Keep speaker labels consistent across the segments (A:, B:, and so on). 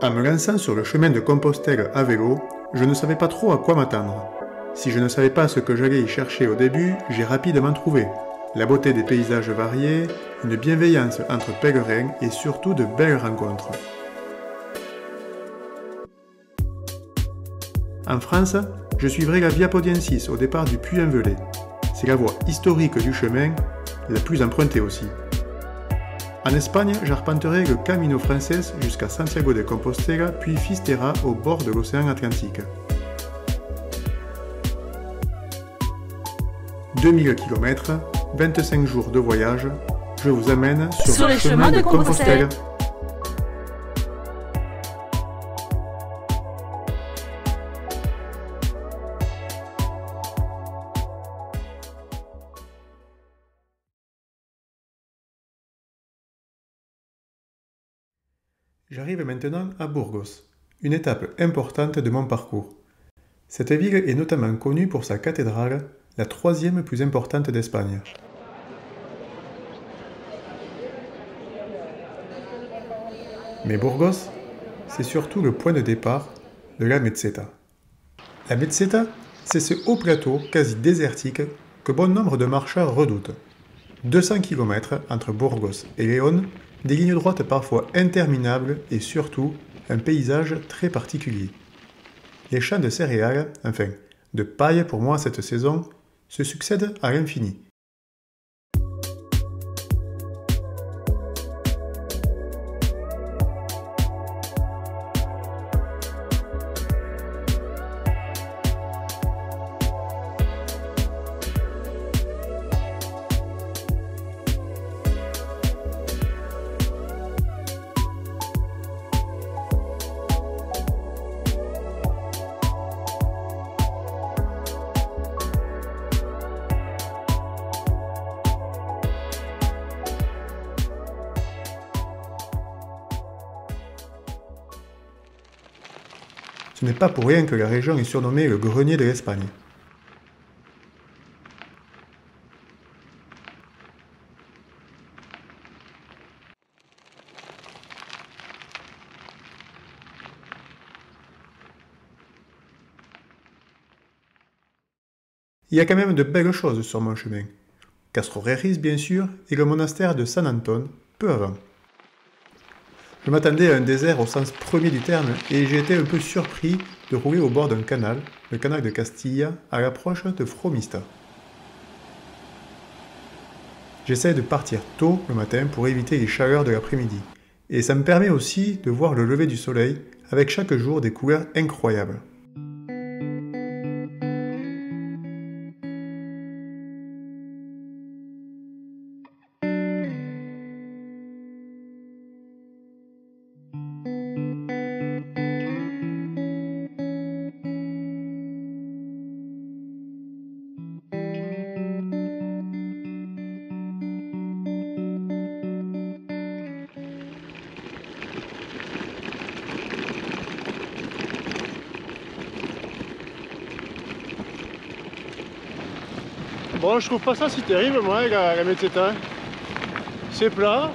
A: En me lançant sur le chemin de Compostelle à vélo, je ne savais pas trop à quoi m'attendre. Si je ne savais pas ce que j'allais y chercher au début, j'ai rapidement trouvé. La beauté des paysages variés, une bienveillance entre pèlerins et surtout de belles rencontres. En France, je suivrai la Via Podiensis au départ du Puy-en-Velay. C'est la voie historique du chemin, la plus empruntée aussi. En Espagne, j'arpenterai le Camino Frances jusqu'à Santiago de Compostela, puis Fisterra au bord de l'océan Atlantique. 2000 km, 25 jours de voyage, je vous amène sur le chemin de Compostelle. J'arrive maintenant à Burgos, une étape importante de mon parcours. Cette ville est notamment connue pour sa cathédrale, la troisième plus importante d'Espagne. Mais Burgos, c'est surtout le point de départ de la Meseta. La Meseta, c'est ce haut plateau quasi désertique que bon nombre de marcheurs redoutent. 200 km entre Burgos et Léon, des lignes droites parfois interminables et surtout un paysage très particulier. Les champs de céréales, enfin de paille pour moi cette saison, se succèdent à l'infini. Ce n'est pas pour rien que la région est surnommée le grenier de l'Espagne. Il y a quand même de belles choses sur mon chemin. Castro Reis, bien sûr, et le monastère de San Antón, peu avant. Je m'attendais à un désert au sens premier du terme et j'ai été un peu surpris de rouler au bord d'un canal, le canal de Castilla, à l'approche de Fromista. J'essaie de partir tôt le matin pour éviter les chaleurs de l'après-midi. Et ça me permet aussi de voir le lever du soleil avec chaque jour des couleurs incroyables.
B: Bon, je trouve pas ça si terrible, moi, la Meseta. C'est plat,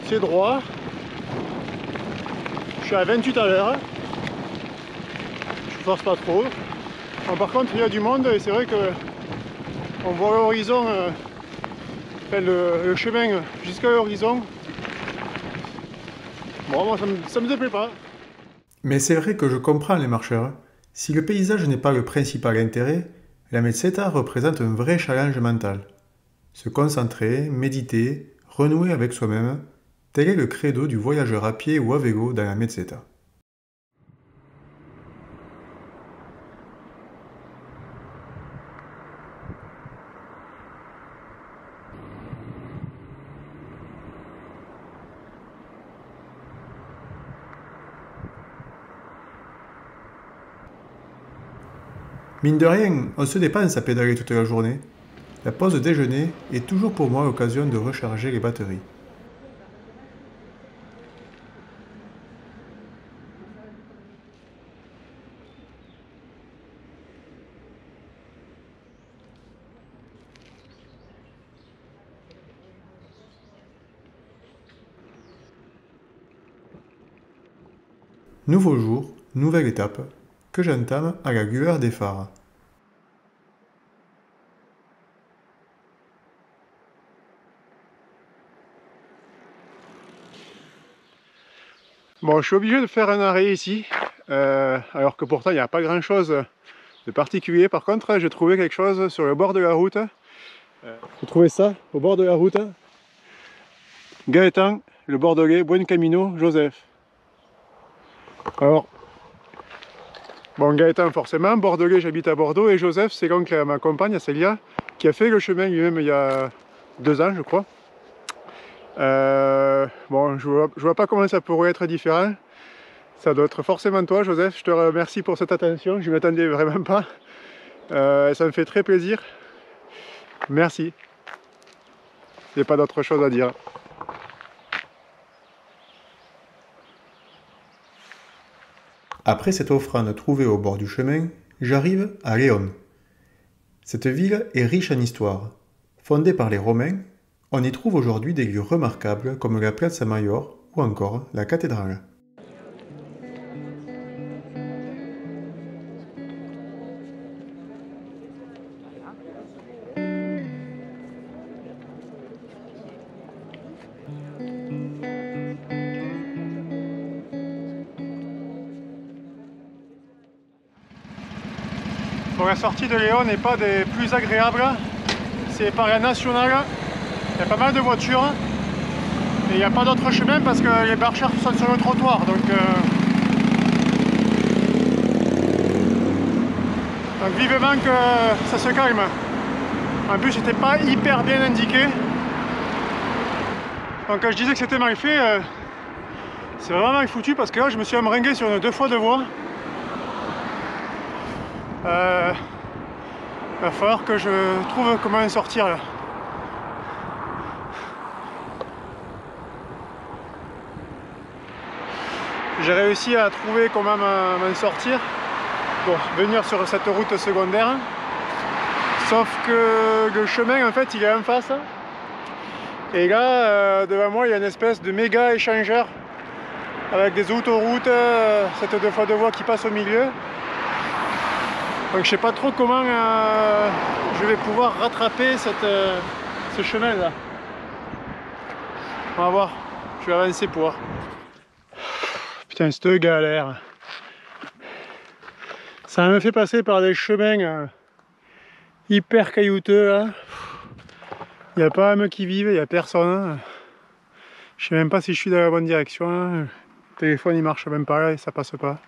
B: c'est droit. Je suis à 28 à l'heure. Je force pas trop. Bon, par contre, il y a du monde et c'est vrai que on voit l'horizon, le chemin jusqu'à l'horizon. Bon, moi, ça me déplaît pas.
A: Mais c'est vrai que je comprends les marcheurs. Si le paysage n'est pas le principal intérêt, la Meseta représente un vrai challenge mental. Se concentrer, méditer, renouer avec soi-même, tel est le credo du voyageur à pied ou à vélo dans la Meseta. Mine de rien, on se dépense à pédaler toute la journée. La pause déjeuner est toujours pour moi l'occasion de recharger les batteries. Nouveau jour, nouvelle étape, que j'entame à la lueur des phares.
B: Bon, je suis obligé de faire un arrêt ici, alors que pourtant il n'y a pas grand chose de particulier. Par contre, j'ai trouvé quelque chose sur le bord de la route. J'ai trouvé ça au bord de la route. Gaëtan, le Bordelais, Buen Camino, Joseph. Alors, bon, Gaëtan forcément, Bordelais, j'habite à Bordeaux, et Joseph, c'est l'oncle à ma compagne, Célia, qui a fait le chemin lui-même il y a 2 ans, je crois. Bon, je vois pas comment ça pourrait être différent. Ça doit être forcément toi, Joseph. Je te remercie pour cette attention, je ne m'attendais vraiment pas. Ça me fait très plaisir. Merci. Il n'y a pas d'autre chose à dire.
A: Après cette offrande trouvée au bord du chemin, j'arrive à Léon. Cette ville est riche en histoire. Fondée par les Romains, on y trouve aujourd'hui des lieux remarquables comme la Plaza Mayor ou encore la cathédrale.
B: Bon, la sortie de Léon n'est pas des plus agréables. C'est par la nationale. Il y a pas mal de voitures. Et il n'y a pas d'autre chemin parce que les marcheurs sont sur le trottoir. Donc vivement que ça se calme. En plus, c'était pas hyper bien indiqué. Donc quand je disais que c'était mal fait, c'est vraiment mal foutu parce que là, je me suis embringué sur une 2 fois 2 voies. Va falloir que je trouve comment en sortir là. J'ai réussi à trouver comment m'en sortir pour venir sur cette route secondaire. Sauf que le chemin en fait il est en face. Et là devant moi il y a une espèce de méga échangeur avec des autoroutes, cette 2 fois 2 voies qui passe au milieu. Donc je sais pas trop comment je vais pouvoir rattraper ce chemin là. On va voir, je vais avancer pour voir. Putain, cette galère. Ça me fait passer par des chemins hyper caillouteux là. Il n'y a pas un mec qui vive, il n'y a personne. Je sais même pas si je suis dans la bonne direction. Le téléphone il marche même pas là et ça passe pas.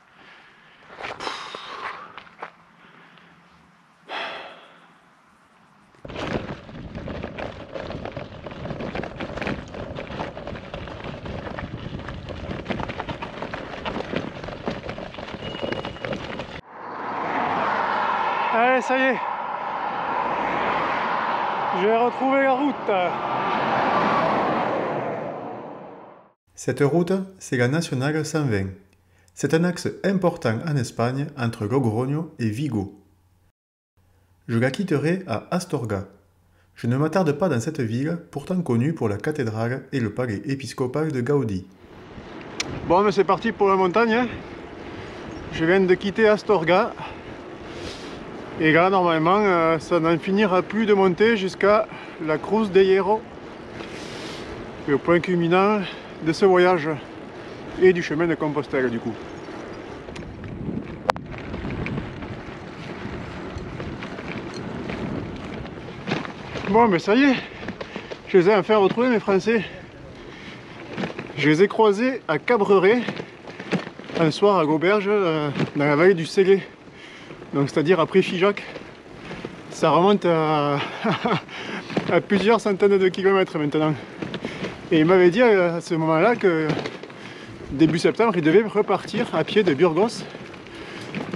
B: Allez, ça y est, j'ai retrouvé la route.
A: Cette route, c'est la nationale 120. C'est un axe important en Espagne entre Logroño et Vigo. Je la quitterai à Astorga. Je ne m'attarde pas dans cette ville, pourtant connue pour la cathédrale et le palais épiscopal de Gaudi.
B: Bon, mais c'est parti pour la montagne. Hein. Je viens de quitter Astorga. Et là, normalement, ça n'en finira plus de monter jusqu'à la Cruz de Hierro. Le point culminant de ce voyage et du chemin de Compostelle, du coup. Bon, mais ça y est, je les ai enfin retrouvés, mes Français. Je les ai croisés à Cabreret, un soir à l'auberge, dans la vallée du Célé. Donc c'est-à-dire après Figeac, ça remonte à plusieurs centaines de kilomètres maintenant. Et il m'avait dit à ce moment-là que début septembre, il devait repartir à pied de Burgos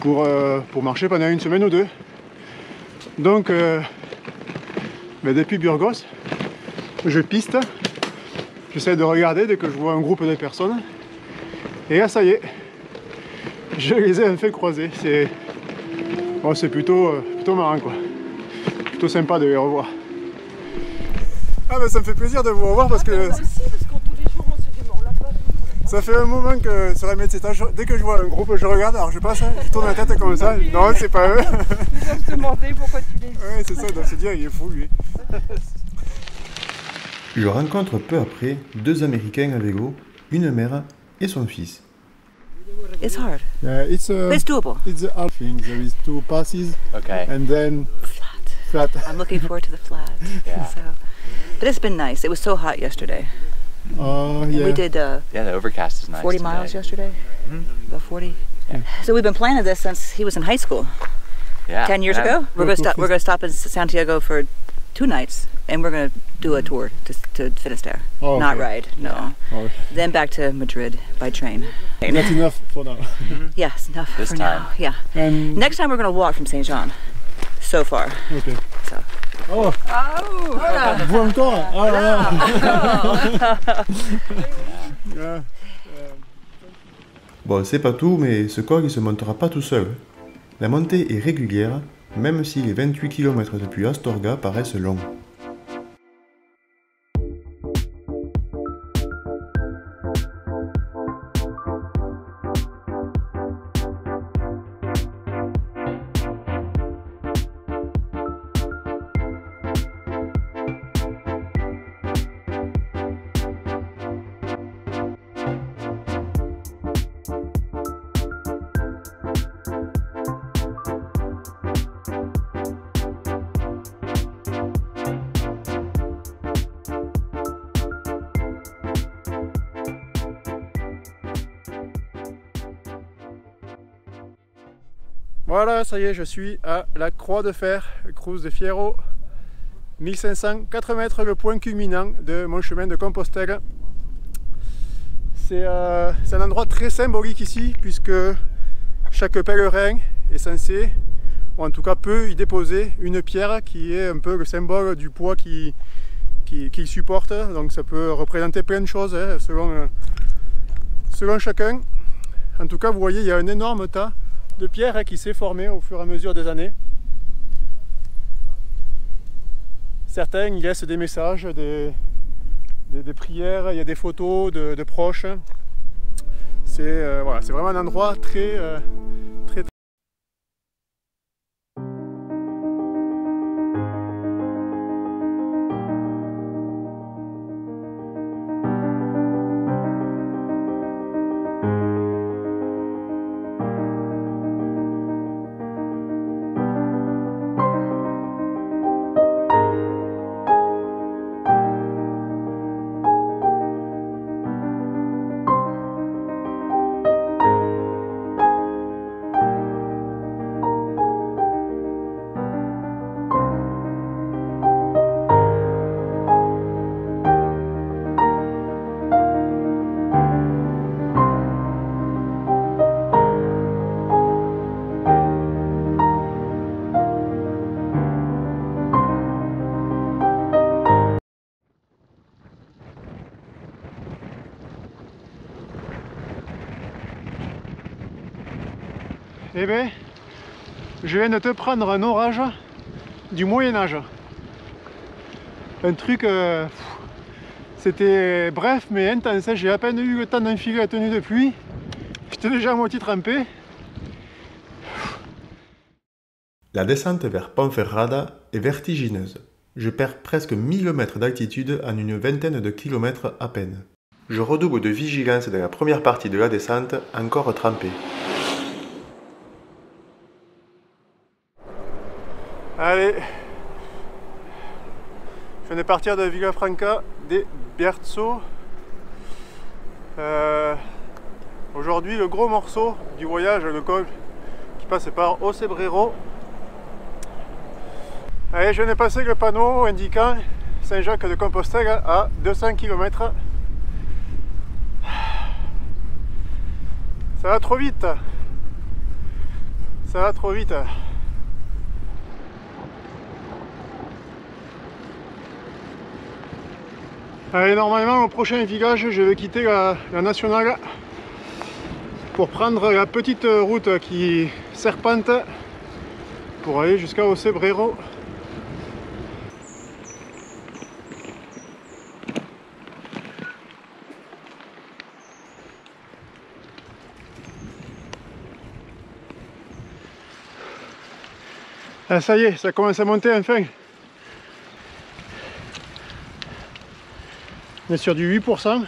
B: pour marcher pendant 1 semaine ou 2. Donc depuis Burgos, je piste, j'essaie de regarder dès que je vois un groupe de personnes. Et là ça y est, je les ai enfin croisés. C'est plutôt marrant quoi. Plutôt sympa de les revoir. Ah bah ça me fait plaisir de vous revoir parce que...
C: Moi aussi, parce que tous les jours on se dit mais on l'a pas vu, on l'a
B: Ça fait un moment que sur la Meseta, dès que je vois un groupe, je regarde, alors je passe, je tourne la tête comme ça, non c'est pas eux.
C: Ils doivent se demander pourquoi tu les dis.
B: Ouais c'est ça, ils doivent se dire il est fou lui.
A: Je rencontre peu après 2 Américains à vélo, une mère et son fils.
D: It's hard.
B: Yeah,
D: It's doable.
B: It's a hard thing. There is 2 passes
E: Okay.
B: and then
D: Flat.
B: flat.
D: I'm looking forward to the flat.
E: Yeah.
D: So, but it's been nice. It was so hot yesterday.
B: Oh
D: And
B: yeah.
D: we did
E: Yeah, the overcast is nice.
D: 40 miles
E: today.
D: yesterday. About 40.
E: Yeah.
D: So we've been planning this since he was in high school.
E: Yeah.
D: 10 years
E: and
D: ago. We're gonna stop in Santiago for 2 nights, and we're gonna do a tour to Finisterre.
B: Oh,
D: Not
B: okay.
D: ride, no.
B: Oh,
D: Then back to Madrid by train.
B: not enough for now.
D: Yes, enough
E: This
D: for
E: time.
D: now. Yeah.
B: And
D: Next time we're gonna walk from Saint Jean. So far.
B: okay.
D: So.
B: Oh,
C: Oh
B: vous encore? Ah là là. Yeah.
A: Bon, c'est pas tout, mais ce col il se montera pas tout seul. La montée est régulière, même si les 28 km depuis Astorga paraissent longs.
B: Voilà, ça y est, je suis à la Croix de Fer, Cruz de Fierro, 1504 mètres, le point culminant de mon chemin de Compostelle. C'est un endroit très symbolique ici, puisque chaque pèlerin est censé, ou en tout cas peut y déposer une pierre qui est un peu le symbole du poids qu'il supporte. Donc ça peut représenter plein de choses hein, selon chacun. En tout cas, vous voyez, il y a un énorme tas de pierres qui s'est formé au fur et à mesure des années. Certains y laissent des messages, des prières, il y a des photos de proches. C'est voilà, c'est vraiment un endroit très Eh bien, je viens de te prendre un orage du Moyen-Âge. Un truc, c'était bref mais intense, j'ai à peine eu le temps d'enfiler la tenue de pluie. J'étais déjà à moitié trempé.
A: La descente vers Ponferrada est vertigineuse. Je perds presque 1000 mètres d'altitude en une vingtaine de kilomètres à peine. Je redouble de vigilance dans la première partie de la descente, encore trempée.
B: Allez, je viens de partir de Villafranca de Bierzo. Aujourd'hui, le gros morceau du voyage, le col qui passe par Ocebrero. Allez, je viens de passer le panneau indiquant Saint-Jacques de Compostelle à 200 km. Ça va trop vite. Ça va trop vite. Allez, normalement au prochain village je vais quitter la nationale pour prendre la petite route qui serpente pour aller jusqu'à Ocebrero. Ah, ça y est, ça commence à monter enfin. On est sur du 8%.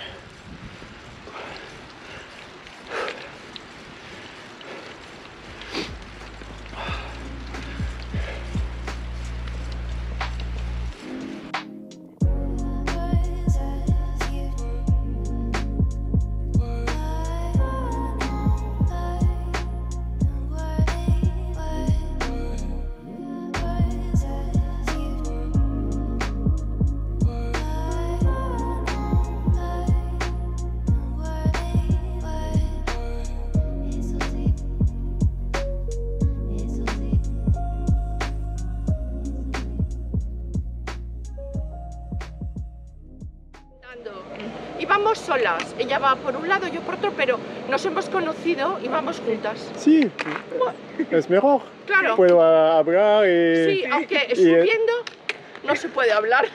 C: Íbamos solas, ella va por un lado, yo por otro, pero nos hemos conocido y vamos juntas.
B: Sí, es mejor.
C: Claro.
B: Puedo hablar
C: Sí, aunque subiendo no se puede hablar.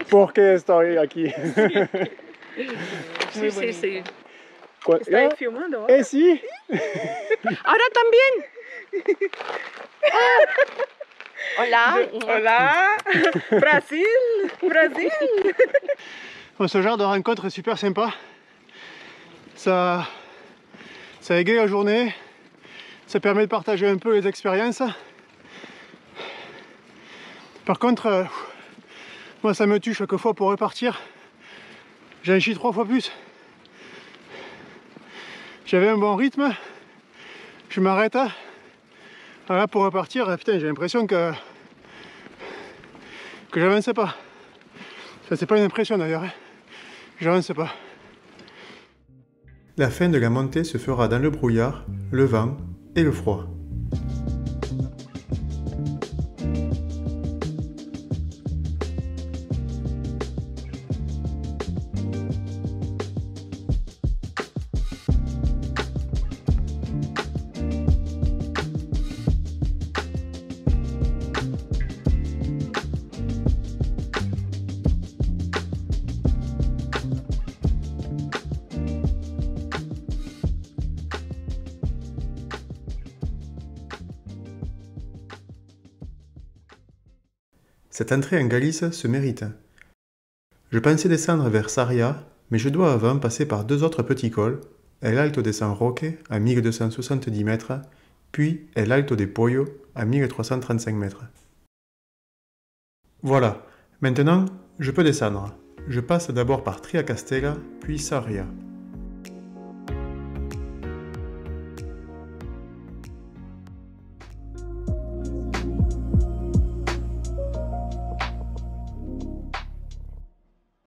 B: Porque estoy aquí.
C: Sí, sí, sí.
B: ¿Estás
C: filmando?
B: sí.
C: Ahora también. Hola.
F: Hola, Brasil, Brasil.
B: Bon, ce genre de rencontre est super sympa. Ça égaye la journée. Ça permet de partager un peu les expériences. Par contre, moi ça me tue chaque fois pour repartir. J'en chie 3 fois plus. J'avais un bon rythme. Je m'arrête. Voilà, pour repartir, putain, j'ai l'impression que j'avance pas. Enfin, c'est pas une impression d'ailleurs. Hein. J'avance pas.
A: La fin de la montée se fera dans le brouillard, le vent et le froid. Cette entrée en Galice se mérite. Je pensais descendre vers Sarria, mais je dois avant passer par 2 autres petits cols, El Alto de San Roque à 1270 mètres, puis El Alto de Pollo à 1335 mètres. Voilà, maintenant je peux descendre. Je passe d'abord par Triacastela, puis Sarria.